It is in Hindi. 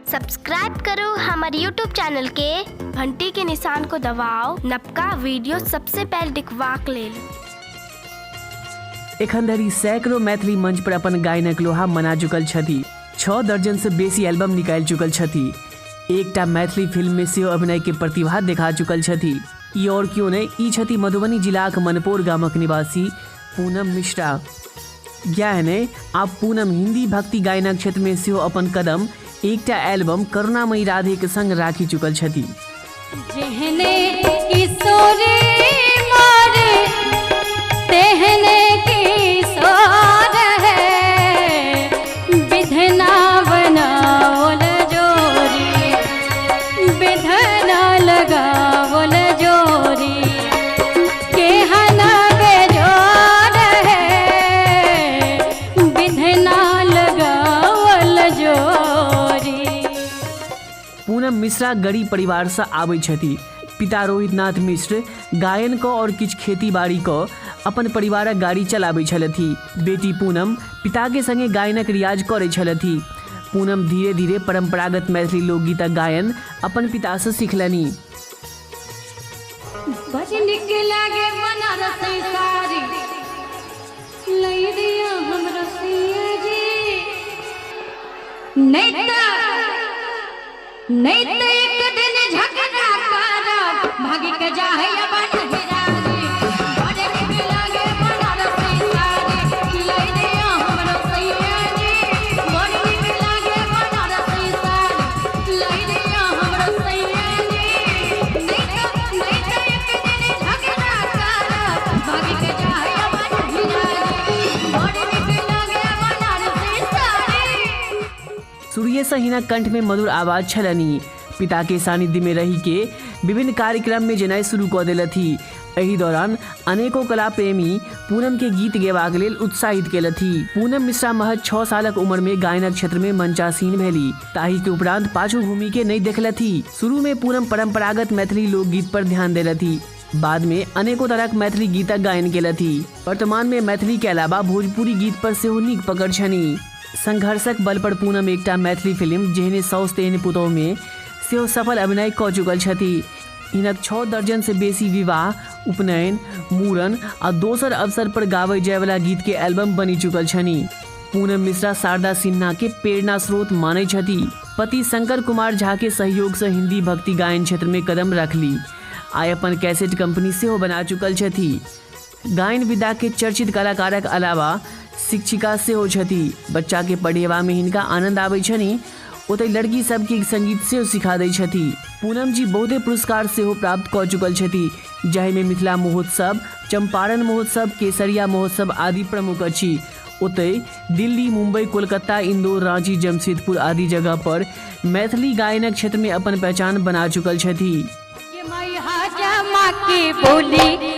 सब्सक्राइब करो हमारे YouTube चैनल के घंटी के निशान को दबाओ नवका वीडियो सबसे पहले दिखवाक लेल। एखन धरि सैकड़ों मैथिली मंच पर अपन गायनक लोहा मना चुकल छथि। 6 दर्जन से बेसी एल्बम निकाल चुकल छथि। एकटा मैथिली फिल्म में सेहो अभिनय के प्रतिभा देखा चुकल छथि। ई और क्यों नहीं, ई छथि मधुबनी जिलाक मनपुर गामक निवासी पूनम मिश्रा। ज्ञाने आप पूनम हिंदी भक्ति गायनक क्षेत्र में सेहो अपन कदम एकटा एल्बम करुणामयी राधे के संग राखी चुकल छथि। जेहने किशोरी मारे तेहने किशोर है, विधना बनावल जोरी, विधना लगावल जोरी, केहना बेजोर है, विधना लगावल जोरी। पूनम मिश्रा गरीब परिवार से आबै छथि। पिता रोहित नाथ मिश्र गायन को और किछ खेती बाड़ी को अपन परिवारक गाड़ी चलाबै छलथि। बेटी पूनम पिता के संगे गायनक रियाज करै छलथि। पूनम धीरे धीरे परंपरागत मैथिली लोकगीतक गायन अपन पिता से सीखलनि। बड़ नीक लागे बनारसी साड़ी, लई दिया हमरा सिया जी। नहीं तो एक दिन झगड़ा करब, भागी के जाहे अपन हिरारी। बड़ नीक लागे बनारसी साड़ी, लई दिया हमरा सिया जी। बड़ नीक लागे बनारसी साड़ी, लई दिया हमरा सिया जी। नहीं तो एक दिन झगड़ा करब, भागी के जाहे अपन हिरारी। बड़ नीक लागे बनारसी साड़ी। सूर्य से हिना कंठ में मधुर आवाज छलनी। पिता के सानिध्य में रही के विभिन्न कार्यक्रम में जेनाइ शुरू कऽ देलथि। एहि दौरान अनेकों कला प्रेमी पूनम के गीत गेबाक लेल उत्साहित केलथि। पूनम मिश्रा महज 6 सालक उम्र में गायनक क्षेत्र में मंचासीन भेली। ताहि के उपरांत पाछू भूमि के नहीं देखलथि। शुरू में पूनम परंपरागत मैथिली लोकगीत पर ध्यान देलथि। बाद में अनेकों तरहक मैथिली गीतक गायन केलथि। वर्तमान में मैथिली के अलावा भोजपुरी गीत पर सेहो नीक पकड़ छनि। संघर्षक बल पर पूनम एकटा मैथिली फिल्म जेहने साउस तेहने पुतोह में सेहो सफल अभिनय कऽ चुकल छथि। हिनक 6 दर्जन से बेसी विवाह, उपनयन, मूड़न आ दोसर अवसर पर गाबै जायवला गीत के एल्बम बनी चुकल छनि। पूनम मिश्रा शारदा सिन्हा के प्रेरणा स्रोत मानै छथि। पति शंकर कुमार झा के सहयोग से हिंदी भक्ति गायन क्षेत्र में कदम रखली। आइ अपन कैसेट कंपनी सेहो बना चुकल छथि। गायन विधा के चर्चित कलाकारक अलावा शिक्षिका सेहो छथि। बच्चा के पढ़ेबा में हिनका आनंद आबै छनि, ओतै लड़की सबके संगीत सेहो सिखा दै छथि। पूनम जी बहुते पुरस्कार सेहो प्राप्त कऽ चुकल छथि, जाहि में मिथिला महोत्सव, चंपारण महोत्सव, केसरिया महोत्सव आदि प्रमुख अछि। ओतै दिल्ली, मुंबई, कोलकाता, इंदौर, रांची, जमशेदपुर आदि जगह पर मैथिली गायनक क्षेत्र में अपन पहचान बना चुकल छथि। बोली